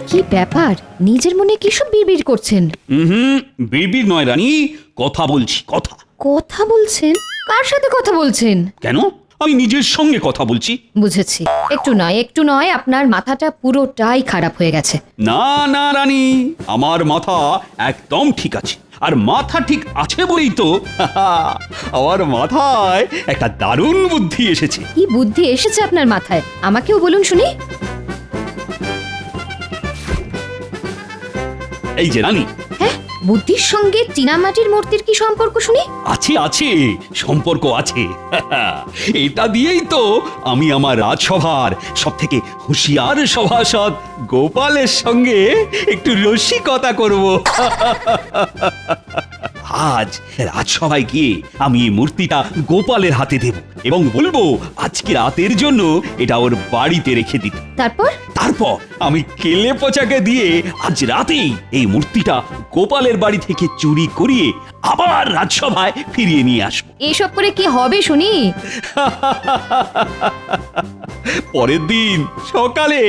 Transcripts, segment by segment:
কি ব্যাপার, নিজের মনে কি সব বিড়বিড় করছেন? বিড়বিড় নয় রানী, কথা বলছি, কথা। কথা বলছেন? কার সাথে কথা বলছেন? কেন, আমি নিজের সঙ্গে কথা বলছি। বুঝেছি, একটু নয় আপনার মাথাটা পুরোটাই খারাপ হয়ে গেছে। না না রানী, আমার মাথা একদম ঠিক আছে। আর মাথা ঠিক আছে বলেই তো আমার মাথায় একটা দারুণ বুদ্ধি এসেছে। কি বুদ্ধি এসেছে আপনার মাথায়? আমাকেও বলুন শুনি। এই যে রানী, হ্যাঁ, বুদ্ধির সঙ্গে চীনামাটির মূর্তির কি সম্পর্ক শুনি? আছে আছে, সম্পর্ক আছে। এটা দিয়েই তো আমি আমার রাজসভার সব থেকে হুঁশিয়ার সভাসদ গোপালের সঙ্গে একটু রসিকতা করব। আজ রাজসভায় গিয়ে আমি এই মূর্তিটা গোপালের হাতে দেব এবং বলবো আজকে রাতের জন্য এটা ওর বাড়িতে রেখে দিতে। তারপর আমি কেলে পচাকে দিয়ে আজ রাতেই এই মূর্তিটা গোপালের বাড়ি থেকে চুরি করিয়ে আবার রাজসভায় ফিরিয়ে নিয়ে আসবো। এসব করে কি হবে শুনি? পরের দিন সকালে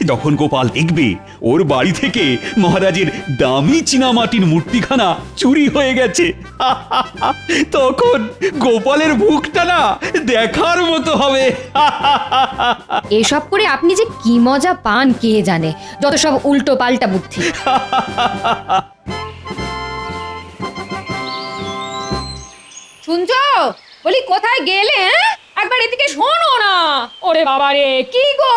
যখন গোপাল দেখবে ওর বাড়ি থেকে মহারাজের দামি চীনামাটির মূর্তিখানা চুরি হয়ে গেছে, তখন গোপালের মুখটা না দেখার মতো হবে। এসব করে আপনি যে কি মজা পান কে জানে, যত সব উল্টো পাল্টা বুদ্ধি। শুনছো? বলি কোথায় গেলে? একবার এদিকে শোনো না। ওরে বাবা রে, কি গো?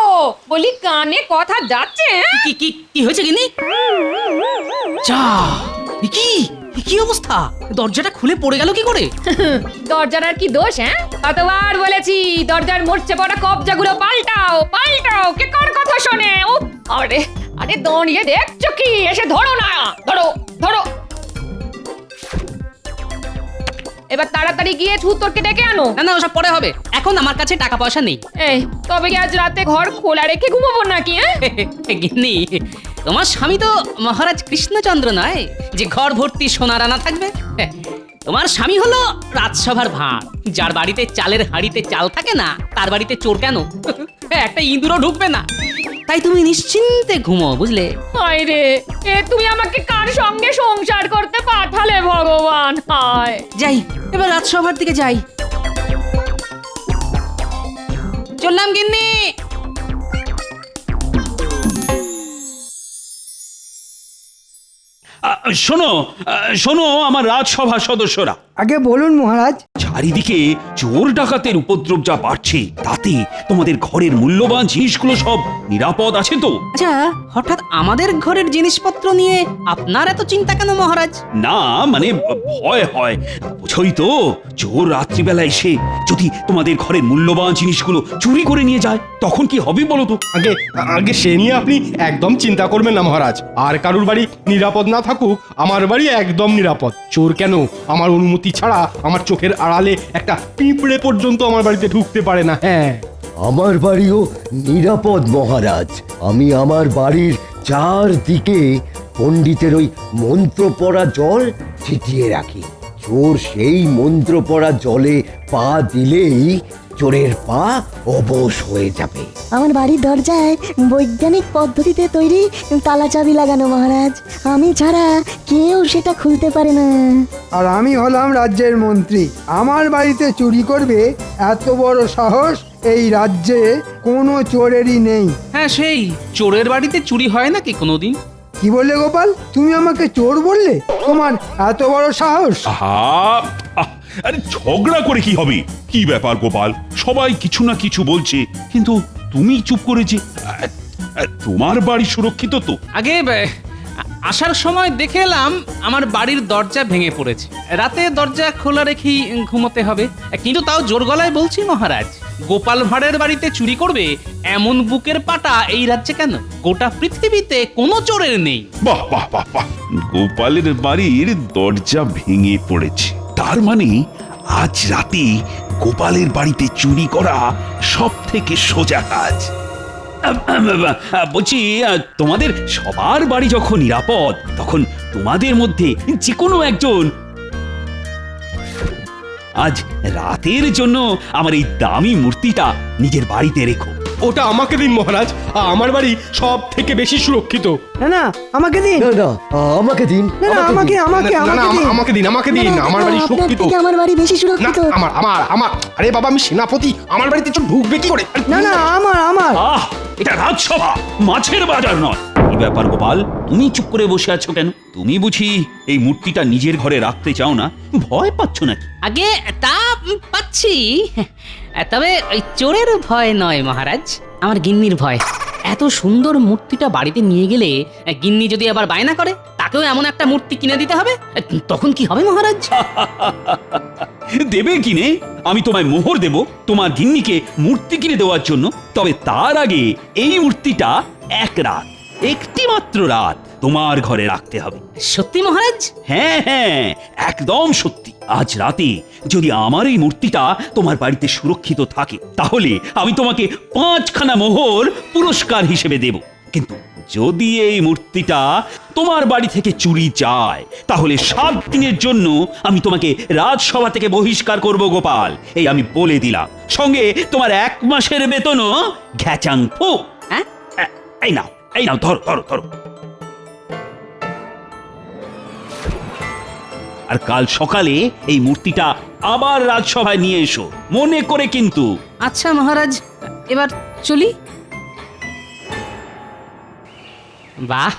বলি কানে কথা যাচ্ছে? কি কি কি হয়েছে গিনি? যা, কি কি অবস্থা? দরজাটা খুলে পড়ে গেল কি করে? দরজার আর কি দোষ? কতবার বলেছি দরজার মরচে পড়া কবজাগুলো পাল্টাও পাল্টাও, কে কার কথা শোনে? আরে আরে দাঁড়িয়ে দেখছো কি? এসে ধরো না, ধরো ধরো। এবার তাড়াতাড়ি গিয়ে ছুতরকে ডেকে আনো। না না, ওসব পরে হবে, এখন আমার কাছে টাকা পয়সা নেই। এই তবে কি আজ রাতে ঘর খোলা রেখে ঘুমাবো নাকি? গিন্নি, তোমার স্বামী তো মহারাজ কৃষ্ণচন্দ্র নয় যে ঘর ভর্তি সোনা রানা থাকবে। তোমার স্বামী হলো রাজসভার ভাঁড়, যার বাড়িতে চালের হাঁড়িতে চাল থাকে না তার বাড়িতে চোর কেন? একটা ইঁদুরও ঢুকবে না। তাই তুমি নিশ্চিন্তে ঘুমো, বুঝলে? হায় রে, এ তুমি আমাকে কার সঙ্গে সংসার করতে পাঠালে ভগবান? হায়। যাই, এবার রাজসভার দিকে যাই। চললাম গিন্নি। শোনো শোনো আমার রাজসভা সদস্যরা, আগে বলুন মহারাজ। চারিদিকে চোর ডাকাতের উপদ্রব যা বাড়ছে, তাতে তোমাদের ঘরের মূল্যবান জিনিসগুলো সব নিরাপদ আছে তো? আচ্ছা, হঠাৎ আমাদের ঘরের জিনিসপত্র নিয়ে আপনার এত চিন্তা কেন মহারাজ? না মানে ভয় হয়, বুঝোই তো, চোর রাত্রিবেলা এসে যদি তোমাদের ঘরের মূল্যবান জিনিসগুলো চুরি করে নিয়ে যায় তখন কি হবে বলো তো? আগে আগে সে নিয়ে আপনি একদম চিন্তা করবেন না মহারাজ। আর কারুর বাড়ি নিরাপদ না থাকুক, আমার বাড়ি একদম নিরাপদ। চোর কেন, আমার অনুমতি ছাড়া আমার চোখের আড়ালে একটা পিঁপড়ে পর্যন্ত আমার বাড়িতে ঢুকতে পারে না। হ্যাঁ, আমার বাড়িও নিরাপদ মহারাজ। আমি আমার বাড়ির চারদিকে পণ্ডিতের ওই মন্ত্র পড়া জল ছিটিয়ে রাখি। চোর সেই মন্ত্র পড়া জলে পা দিলেই চোরের পা অবশ হয়ে যাবে। আমার বাড়ির দরজায় বৈজ্ঞানিক পদ্ধতিতে তৈরি তালা চাবি লাগানো মহারাজ, আমি ছাড়া কেউ সেটা খুলতে পারে না। আর আমি হলাম রাজ্যের মন্ত্রী, আমার বাড়িতে চুরি করবে এত বড় সাহস এই রাজ্যে কোনো চোরেরই নেই। হ্যাঁ, সেই চোরের বাড়িতে চুরি হয় নাকি কোনোদিন? কি বললে গোপাল? তুমি আমাকে চোর বললে? তোমার এত বড় সাহস? আরে ঝগড়া করে কি হবে? কি ব্যাপার গোপাল, সবাই কিছু না কিছু বলছে কিন্তু তুমি চুপ করে যে। তোমার বাড়ি সুরক্ষিত তো? আগে আসার সময় দেখে এলাম আমার বাড়ির দরজা ভেঙে পড়েছে। রাতে দরজা খোলা রেখেই ঘুমোতে হবে, কিন্তু তাও জোর গলায় বলছি মহারাজ, গোপাল ভাঁড়ের বাড়িতে চুরি করবে এমন বুকের পাটা এই রাজ্যে কেন? গোটা পৃথিবীতে কোনো চোরের নেই। বাহ বাহ বাহ বাহ, গোপালের বাড়ির দরজা ভেঙে পড়েছে, তার মানে আজ রাতে গোপালের বাড়িতে চুরি করা সব থেকে সোজা কাজ। বলছি, তোমাদের সবার বাড়ি যখন নিরাপদ, তখন তোমাদের মধ্যে যে কোনো একজন আজ রাতের জন্য আমার এই দামি মূর্তিটা নিজের বাড়িতে রেখো। ওটা আমাকে দিন মহারাজ, আমার বাড়ি সব থেকে বেশি সুরক্ষিত। না না আমাকে দিন, না না আমাকে দিন, না না আমাকে আমাকে না, না, আমাকে দিন। আমাকে দিন, আমাকে দিন, আমার বাড়ি আপনার সুরক্ষিত। থেকে আমার বাড়ি বেশি না, সুরক্ষিত। আমার আরে বাবা, আমি সেনাপতি, আমার বাড়িতে চোর ঢুকবে কি করে? না না আমার আহ এটা রাজসভা, মাছের বাজার নয়। কি ব্যাপার গোপাল, তুমি চুপ করে বসে আছো কেন? তুমি বুঝি এই মূর্তিটা নিজের ঘরে রাখতে চাও না? ভয় পাচ্ছ নাকি? আগে তা পাচ্ছি, তবে ওই চোরের ভয় নয় মহারাজ, আমার গিন্নির ভয়। এত সুন্দর মূর্তিটা বাড়িতে নিয়ে গেলে গিন্নি যদি আবার বায়না করে তাকেও এমন একটা মূর্তি কিনে দিতে হবে, তখন কি হবে মহারাজ? দেবে কিনে? আমি তোমায় মোহর দেব তোমার গিন্নিকে মূর্তি কিনে দেওয়ার জন্য। তবে তার আগে এই মূর্তিটা একটি মাত্র রাত তোমার ঘরে রাখতে হবে। সত্যি মহারাজ? হ্যাঁ হ্যাঁ, একদম সত্যি। আজ রাতে যদি আমার এই মূর্তিটা তোমার বাড়িতে সুরক্ষিত থাকে তাহলে আমি তোমাকে 5খানা মোহর পুরস্কার হিসেবে দেব। কিন্তু যদি এই মূর্তিটা তোমার বাড়ি থেকে চুরি যায় তাহলে 7 দিনের জন্য আমি তোমাকে রাজসভা থেকে বহিষ্কার করব গোপাল, এই আমি বলে দিলাম। সঙ্গে তোমার 1 মাসের বেতনও ঘ্যাচাং ফু। হ্যাঁ? এই নাও ধরো ধরো ধরো। আর কাল সকালে এই মূর্তিটা আবার রাজসভায় নিয়ে এসো, মনে করে কিন্তু। আচ্ছা মহারাজ, এবার চলি। বাহ,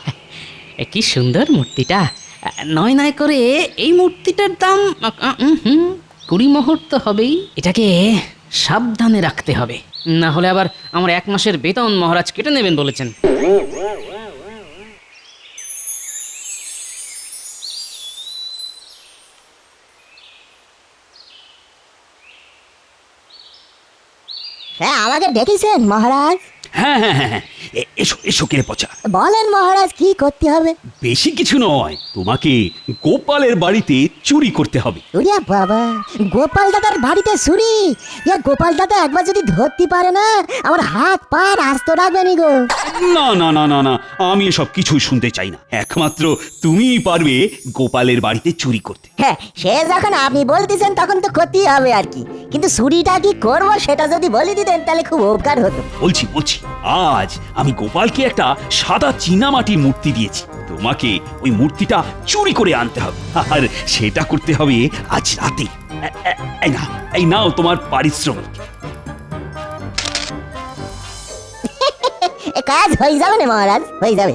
কি সুন্দর মূর্তিটা। নয় নয় করে এই মূর্তিটার দাম 20 মোহর তো হবেই। এটাকে সাবধানে রাখতে হবে, না হলে আবার আমার 1 মাসের বেতন মহারাজ কেটে নেবেন বলেছেন। হ্যাঁ, আমাকে ডেকেছেন মহারাজ? হ্যাঁ হ্যাঁ হ্যাঁ, এসো এসো কে পচা। বলেন মহারাজ, কি করতে হবে? বেশি কিছু নয়, তোমাকে গোপালের বাড়িতে চুরি করতে হবে। ওরে বাবা, গোপাল দাদার বাড়িতে চুরি? গোপাল দাদা একবার যদি ধরতে পারে না, আমার হাত পা আস্ত রাখবে নি গো। না না না না না, আমি এসব কিছুই শুনতে চাই না। একমাত্র তুমিই পারবে গোপালের বাড়িতে চুরি করতে। হ্যাঁ, সে যখন আপনি বলতেছেন তখন তো করতেই হবে আর কি। কিন্তু চুরিটা কি করবো সেটা যদি বলে দিতেন তাহলে খুব উপকার হতো। বলছি আজ আমি গোপালকে একটা সাদা চীনামাটির মূর্তি দিয়েছি। তোমাকে ওই মূর্তিটা চুরি করে আনতে হবে, আর সেটা করতে হবে আজ রাতে। এই নাও তোমার পারিশ্রমিক। কাজ হয়ে যাবে না মহারাজ, হয়ে যাবে।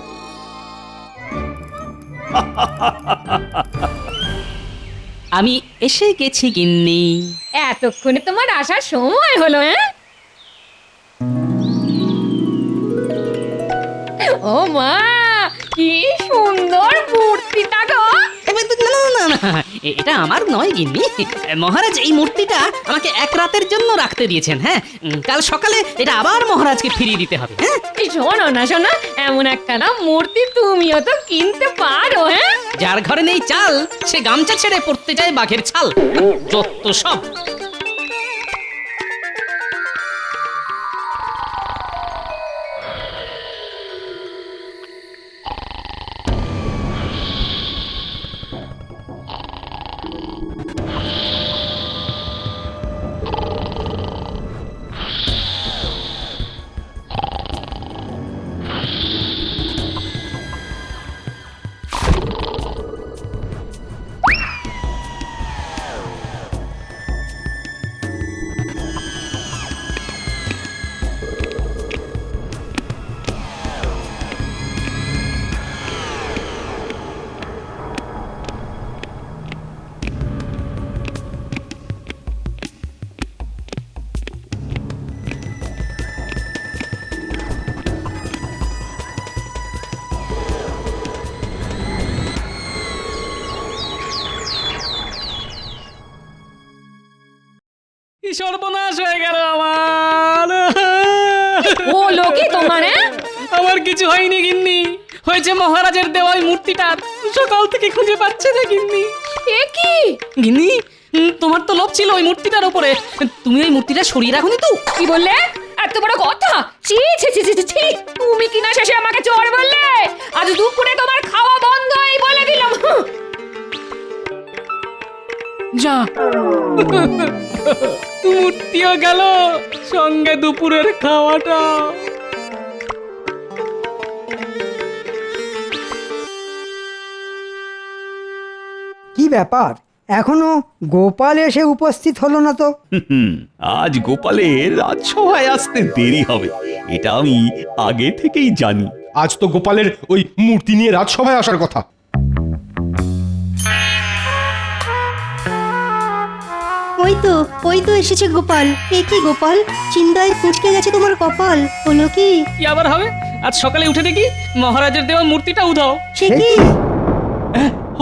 আমি এসে গেছি গিন্নি। এতক্ষণে তোমার আসার সময় হলো? ও মা, কি সুন্দর মূর্তিটা গো। না, এটা আমার নয় গিন্নি। মহারাজ এই মূর্তিটা আমাকে 1 রাতের জন্য রাখতে দিয়েছেন। হ্যাঁ, কাল সকালে এটা আবার মহারাজকে ফিরিয়ে দিতে হবে। হ্যাঁ, এই শোনো না এমন একখানা মূর্তি তুমিও তো কিনতে পারো। হ্যাঁ, যার ঘরে নেই চাল সে গামছা ছেড়ে পড়তে যায় বাঘের ছাল। যত সব। সর্বনাশ হয়ে গেল আমার। ও লোকে তোমার। আমার কিছু হয়নি গিন্নি, হয়েছে মহারাজের দেওয়া ওই মূর্তিটা সকাল থেকে খুঁজে পাচ্ছে না গিন্নি। এ কি গিন্নি, তোমার তো লোভ ছিল ওই মূর্তিটার উপরে, তুমি ওই মূর্তিটা সরিয়ে রাখোনি তো? কি বললে? এত বড় কথা! ছি ছি ছি ছি ছি! তুমি কিনা শেষে আমাকে চোর বললে? আজ দুপুরে তোমার খাওয়া বন্ধ, এই বলে দিলাম। যা মূর্তিও গেল, সঙ্গে দুপুরের খাওয়াটা। কি ব্যাপার এখনো গোপাল এসে উপস্থিত হলো না তো? আজ গোপালের রাজসভায় আসতে দেরি হবে, এটা আমি আগে থেকেই জানি। আজ তো গোপালের ওই মূর্তি নিয়ে রাজসভায় আসার কথা। ওই তো এসেছে গোপাল। এ কি গোপাল, চিন্তায় কুঁচকে গেছে তোমার কপাল, হলো কি? কি আবার হবে? আজ সকালে উঠে দেখি মহারাজের দেওয়া মূর্তিটা উধাও। সে কি?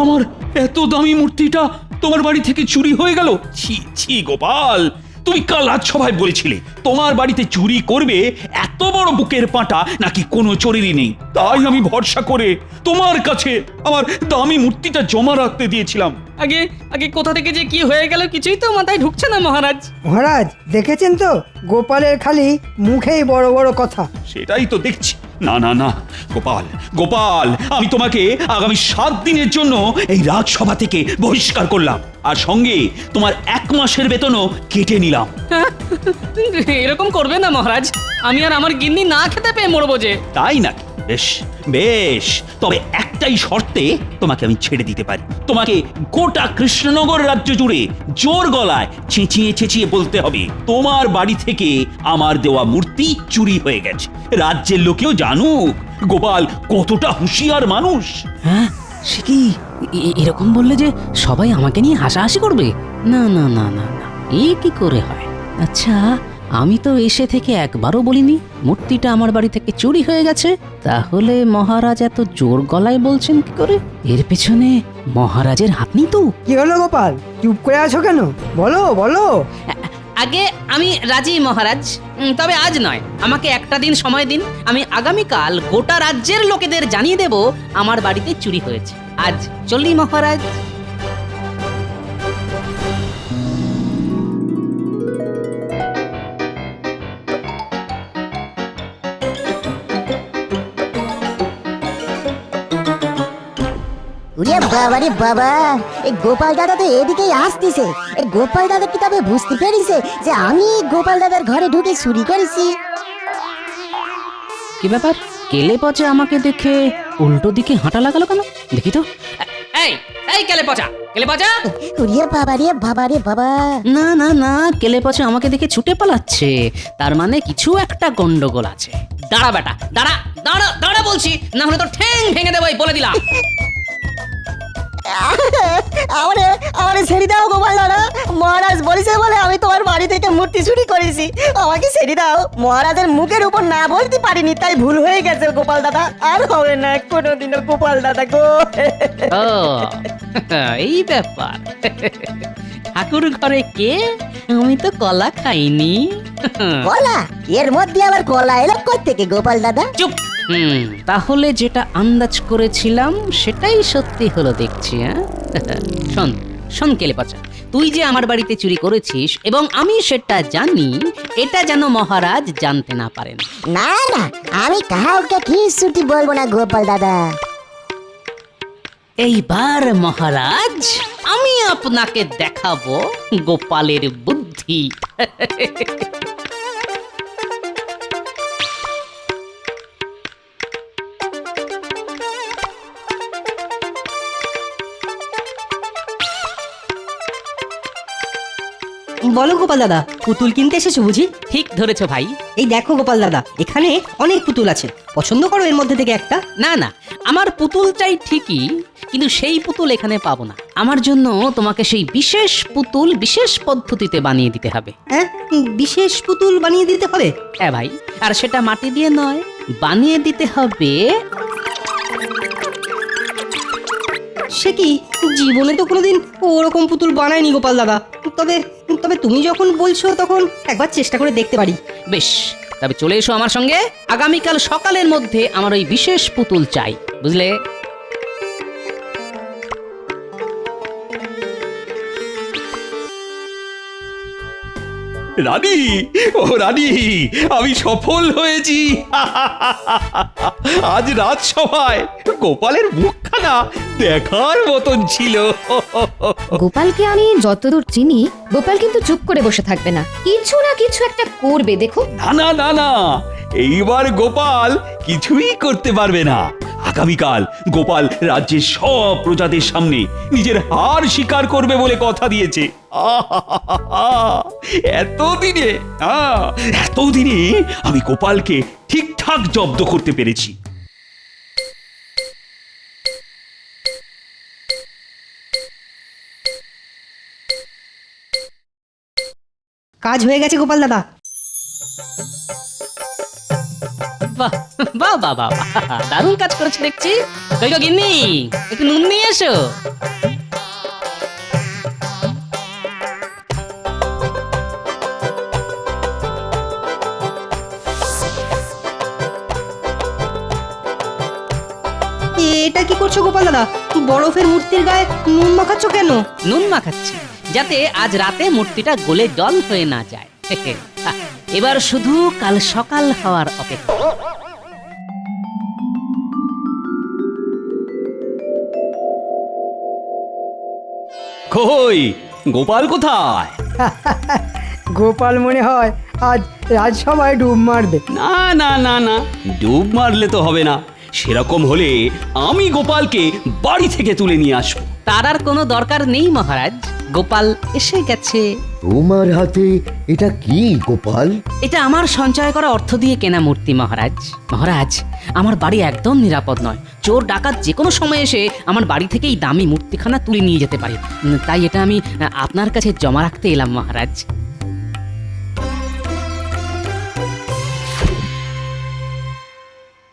আমার এত দামি মূর্তিটা তোমার বাড়ি থেকে চুরি হয়ে গেল। ছি ছি গোপাল, তুমি কাল রাজসভায় বলেছিলে তোমার বাড়িতে চুরি করবে এত বড় বুকের পাঁটা নাকি কোনো চোরেরই নেই। তাই আমি ভরসা করে তোমার কাছে আমার দামি মূর্তিটা জমা রাখতে দিয়েছিলাম। আগে আগে কোথা থেকে যে কি হয়ে গেল কিছুই তো মাথায় ঢুকছে না মহারাজ। মহারাজ দেখেছেন তো, গোপালের খালি মুখেই বড় বড় কথা। সেটাই তো দেখছি। না না না গোপাল, গোপাল, আমি তোমাকে আগামী 7 দিনের জন্য এই রাজসভা থেকে বহিষ্কার করলাম, আর সঙ্গে তোমার 1 মাসের বেতনও কেটে নিলাম। এরকম করবে না মহারাজ, আমি আর আমার গিন্নি না খেতে পেয়ে মরবো যে। তাই নাকি? বেশ বেশ, তবে একটাই শর্তে তোমাকে আমি ছেড়ে দিতে পারি। তোমাকে গোটা কৃষ্ণনগর রাজ্য জুড়ে জোর গলায় চেঁচিয়ে চেঁচিয়ে বলতে হবে তোমার বাড়ি থেকে আমার দেওয়া মূর্তি চুরি হয়ে গেছে। রাজ্যের লোকেও জানুক গোপাল কতটা হুঁশিয়ার মানুষ। হ্যাঁ, সে কি এরকম বললে যে সবাই আমাকে নিয়ে হাসাহাসি করবে? না না না না না, এ কি করে হয়? আচ্ছা, আমি তো এসে থেকে একবারও বলিনি মূর্তিটা আমার বাড়ি থেকে চুরি হয়ে গেছে, তাহলে মহারাজ এত জোর গলায় বলছেন কি করে? এর পেছনে মহারাজের হাত নেই তো? কি হলো গোপাল, চুপ করে আছো কেন? বলো বলো। আগে আমি রাজি মহারাজ, তবে আজ নয়, আমাকে একটা দিন সময় দিন। আমি আগামীকাল গোটা রাজ্যের লোকেদের জানিয়ে দেব আমার বাড়িতে চুরি হয়েছে। আজ চলি মহারাজ। ওরে বাবা রে বাবা, এই গোপাল দাদা তো এদিকেই আসতেছে। এই গোপাল দাদা কি তবে বুঝতে পেরেছে যে আমি গোপাল দাদার ঘরে ঢুকে চুরি করেছি? কি ব্যাপার, কেলে পচে আমাকে দেখে উল্টো দিকে হাঁটা লাগালো কেন? দেখি তো। এই এই কেলে পচা, কেলে পচা! ওরে বাবা রে বাবা রে বাবা! না না না, কেলে পচে আমাকে দেখে ছুটে পালাচ্ছে, তার মানে কিছু একটা গন্ডগোল আছে। দাঁড়া বেটা, দাঁড়া দাঁড়া দাঁড়া বলছি, না হলে তো ঠ্যাং ভেঙে দেবো, বলে দিলাম। আমারে ছেড়ে দাও গোপাল দাদা, মহারাজ বলেছে বলে আমি তোমার বাড়ি থেকে মূর্তি চুরি করেছি, আমাকে ছেড়ে দাও। মহারাজের মুখের উপর না বলতে পারিনি, তাই ভুল হয়ে গেছে গোপাল দাদা, আর হবে না কোনোদিনও গোপাল দাদা গো। ও এই ব্যাপার। ঠাকুর ঘরে কে? আমি তো কলা খাইনি। কলা? এর মধ্যে আবার কলা এলো কোত্থেকে গোপাল দাদা? চুপ। তাহলে যেটা আন্দাজ করেছিলাম সেটাই সত্যি হলো দেখছি। শোন শোন কেলে পচা, তুই যে আমার বাড়িতে চুরি করেছিস এবং আমি সেটা জানি, এটা যেন মহারাজ জানতে না পারেন। না না, আমি কাউকে কিছুটি বলবো না গোপাল দাদা। এইবার মহারাজ আমি আপনাকে দেখাবো গোপালের বুদ্ধি। বলো গোপাল দাদা, পুতুল কিনতে এসেছো বুঝি? ঠিক ধরেছো ভাই। এই দেখো গোপাল দাদা, এখানে অনেক পুতুল আছে, পছন্দ করো এর মধ্যে থেকে একটা। না না, আমার পুতুল চাই ঠিকই, কিন্তু সেই পুতুল এখানে পাবো না। আমার জন্য তোমাকে সেই বিশেষ পুতুল বিশেষ পদ্ধতিতে বানিয়ে দিতে হবে। হ্যাঁ, বিশেষ পুতুল বানিয়ে দিতে হবে? হ্যাঁ ভাই, আর সেটা মাটি দিয়ে নয়, বানিয়ে দিতে হবে। সে কি, জীবনে তো কোনোদিন ওরকম পুতুল বানায়নি গোপাল দাদা। তবে তবে তুমি যখন বলছো তখন একবার চেষ্টা করে দেখতে পারি। বেশ, তবে চলে এসো আমার সঙ্গে। আগামীকাল সকালের মধ্যে আমার ওই বিশেষ পুতুল চাই, বুঝলে? রানী, ও রানী, আমি সফল হয়েছি। আজ রাজসভায় গোপালের মুখখানা দেখার মতন ছিল। গোপালকে আমি যতদূর চিনি, গোপাল কিন্তু চুপ করে বসে থাকবে না, কিছু না কিছু একটা করবে, দেখো। না না না না, এইবার গোপাল কিছুই করতে পারবে না। আগামীকাল গোপাল রাজ্যের সব প্রজাদের সামনে নিজের হার স্বীকার করবে বলে কথা দিয়েছে। এতদিনে আমি গোপালকে ঠিকঠাক জব্দ করতে পেরেছি। কাজ হয়ে গেছে গোপাল দাদা। বাহ বাহ বাহ বাহ, দারুণ কাজ করেছে দেখছি। কই গো গিন্নি, একটু নুন নিয়ে এসো। এটা কি করছো গোপাল দাদা? বরফের মূর্তির গায়ে নুন মাখাচ্ছ কেন? নুন মাখাচ্ছি যাতে আজ রাতে মূর্তিটা গলে জল হয়ে না যায়। এবার শুধু কাল সকাল হওয়ার অপেক্ষা। কই গোপাল কোথায়? গোপাল মনে হয় আজ রাজসভায় ডুব মারবে। না না না না, ডুব মারলে তো হবে না। সেরকম হলে আমি গোপালকে বাড়ি থেকে তুলে নিয়ে আসবো। তার আর কোনো দরকার নেই মহারাজ, গোপাল এসে গেছে। তোমার হাতে এটা কি গোপাল? এটা আমার সঞ্চয় করা অর্থ দিয়ে কেনা মূর্তি মহারাজ। মহারাজ, আমার বাড়ি একদম নিরাপদ নয়। চোর ডাকাত যে কোনো সময় এসে আমার বাড়ি থেকে এই দামি মূর্তিখানা তুলে নিয়ে যেতে পারে। তাই এটা আমি আপনার কাছে জমা রাখতে এলাম মহারাজ।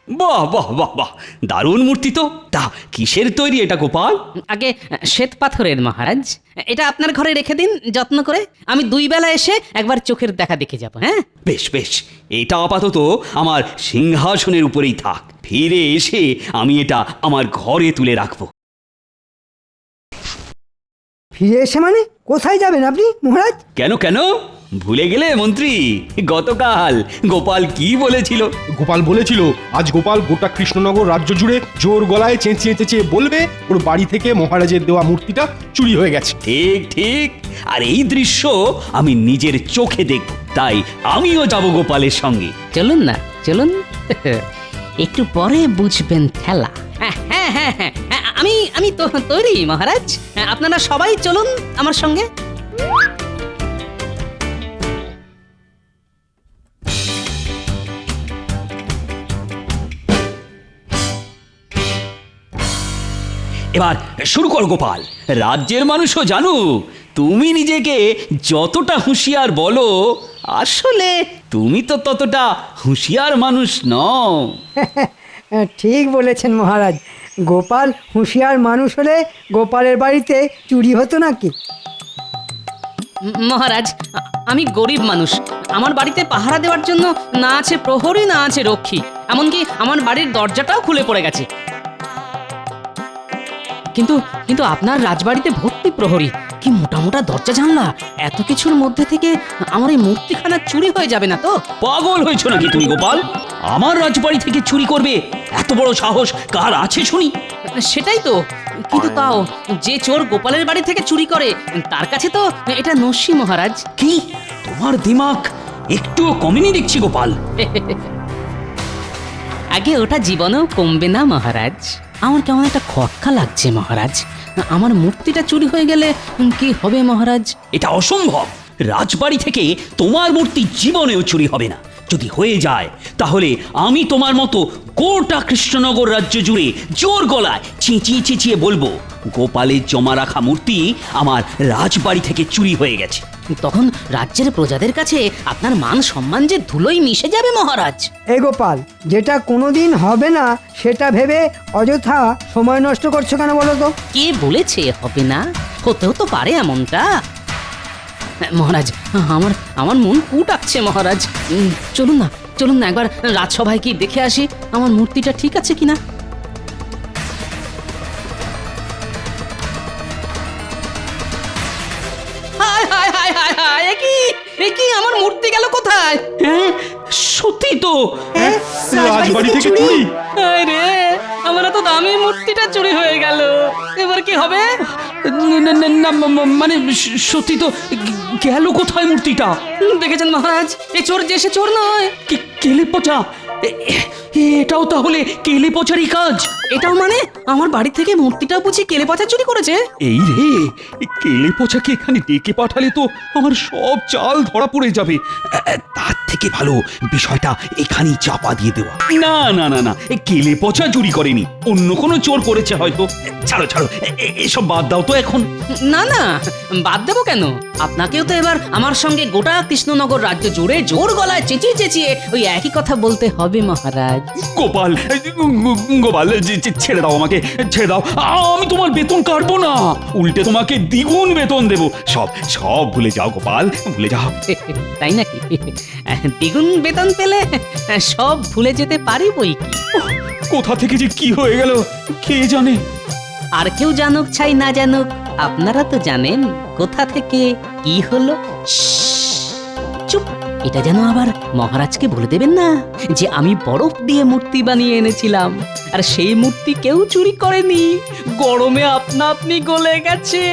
বাহ বাহ বাহ বাহ, দারুণ মূর্তি তো। তা কিসের তৈরি এটা গোপাল? আগে শ্বেত পাথরের মহারাজ। এটা আপনার ঘরে রেখে দিন যত্ন করে। আমি 2 বেলা এসে একবার চোখের দেখা দেখে যাব। হ্যাঁ বেশ বেশ, এটা আপাতত আমার সিংহাসনের উপরেই থাক। ফিরে এসে আমি এটা আমার ঘরে তুলে রাখবো। ফিরে এসে মানে কোথায় যাবেন আপনি মহারাজ? কেন কেন, ভুলে গেলে মন্ত্রী? গতকাল গোপাল কি বলেছিল? গোপাল বলেছিল আজ গোপাল গোটা কৃষ্ণনগর রাজ্য জুড়ে জোর গলায় চেঁচিয়ে চেঁচিয়ে বলবে ওর বাড়ি থেকে মহারাজের দেওয়া মূর্তিটা চুরি হয়ে গেছে। ঠিক ঠিক, আর এই দৃশ্য আমি নিজের চোখে দেখব। তাই আমিও যাব গোপালের সঙ্গে। চলুন না, চলুন। একটু পরে বুঝবেন খেলা। হ্যাঁ হ্যাঁ হ্যাঁ হ্যাঁ, আমি তো তৈরি মহারাজ। আপনারা সবাই চলুন আমার সঙ্গে। এবার শুরু কর গোপাল। রাজ্যের মানুষও জানুক তুমি নিজেকে যতটা হুঁশিয়ার বলো, আসলে তুমি তো ততটা হুঁশিয়ার মানুষ নও। ঠিক বলেছেন মহারাজ। গোপাল হুঁশিয়ার মানুষ হলে গোপালের বাড়িতে চুরি হতো নাকি? মহারাজ, আমি গরিব মানুষ। আমার বাড়িতে পাহারা দেওয়ার জন্য না আছে প্রহরী, না আছে রক্ষী। এমনকি আমার বাড়ির দরজাটাও খুলে পড়ে গেছে। কিন্তু কিন্তু আপনার রাজবাড়িতে ভর্তি প্রহরী, কি মোটা মোটা দরজা জানলা। এত কিছুর মধ্যে থেকে আমার এই মূর্তিখানা চুরি হয়ে যাবে না তো? পাগল হয়েছো নাকি তুমি গোপাল? আমার রাজবাড়ি থেকে চুরি করবে এত বড় সাহস কার আছে শুনি? সেটাই তো। কিন্তু তাও যে চোর গোপালের বাড়ি থেকে চুরি করে তার কাছে তো এটা নস্যি মহারাজ। কি তোমার দিমাগ একটুও কমেনি দেখছি গোপাল। আগে ওটা জীবনেও কমবে না মহারাজ। আমার কেমন একটা খটকা লাগছে মহারাজ। আমার মূর্তিটা চুরি হয়ে গেলে কি হবে মহারাজ? এটা অসম্ভব। রাজবাড়ি থেকে তোমার মূর্তি জীবনেও চুরি হবে না। যদি হয়ে যায় তাহলে আমি তোমার মতো গোটা কৃষ্ণনগর রাজ্য জুড়ে জোর গলায় চেঁচিয়ে চেঁচিয়ে বলবো গোপালের জমা রাখা মূর্তি আমার রাজবাড়ি থেকে চুরি হয়ে গেছে। তখন রাজ্যের প্রজাদের কাছে আপনার মান সম্মান যে ধুলোই মিশে যাবে মহারাজ। এই গোপাল, যেটা কোনোদিন হবে না সেটা ভেবে অযথা সময় নষ্ট করছো কেন বলো তো? কে বলেছে হবে না? হতেও তো পারে এমনটা। মহারাজ, আমার মন কুটাচ্ছে মহারাজ। চলুন না একবার রাজসভায় কি দেখে আসি আমার মূর্তিটা ঠিক আছে কিনা। হায় হায় হায় হায় হায়, কি এ কি আমার মূর্তি গেল কোথায়? হ্যাঁ সত্যি তো। রাজবাড়ি থেকে চুরি? আরে আমার তো দামি মূর্তিটা চুরি হয়ে গেল, এবার কি হবে? না, মানে সত্যি তো। গেল কোথায় মূর্তিটা? দেখেছেন মহারাজ, এ চোর যে সে চোর নয়। কেলে পচা? এটাও তাহলে কেলে পচারই কাজ? এটাও মানে আমার বাড়ি থেকে মূর্তিটা বুঝি কেলে পচা চুরি করেছে? এই রে, কেলে পচাকে এখানে ডেকে পাঠালে তো আমার সব চাল ধরা পড়ে যাবে। তার থেকে ভালো বিষয়টা এখানেই চাপা দিয়ে দেওয়া। না না না না, কেলে পচা চুরি করেনি, অন্য কোনো চোর করেছে হয়তো। ছাড়ো ছাড়ো, এসব বাদ দাও তো এখন। না না, বাদ দেবো কেন? আপনাকেও তো এবার আমার সঙ্গে গোটা কৃষ্ণনগর রাজ্য জুড়ে জোর গলায় চেঁচিয়ে চেঁচিয়ে ওই একই কথা বলতে হবে মহারাজ। গোপাল, গোপাল, ছেড়ে দাও আমাকে, ছেড়ে দাও। আমি তোমার বেতন কাটবো না, উল্টে তোমাকে দ্বিগুণ বেতন দেবো। সব সব ভুলে যাও গোপাল, ভুলে যাও। তাই নাকি? দ্বিগুণ বেতন পেলে সব ভুলে যেতে পারি বই কি। কোথা থেকে যে কি হয়ে গেল কে জানে। আর কেউ জানুক ছাই না জানুক, আপনারা তো জানেন কোথা থেকে কি হলো। চুপ, এটা যেন আবার মহারাজকে বলে দেবেন না যে আমি বরফ দিয়ে মূর্তি বানিয়ে এনেছিলাম, আর সেই মূর্তি কেউ চুরি করেনি, গরমে আপনা আপনি গলে গেছে।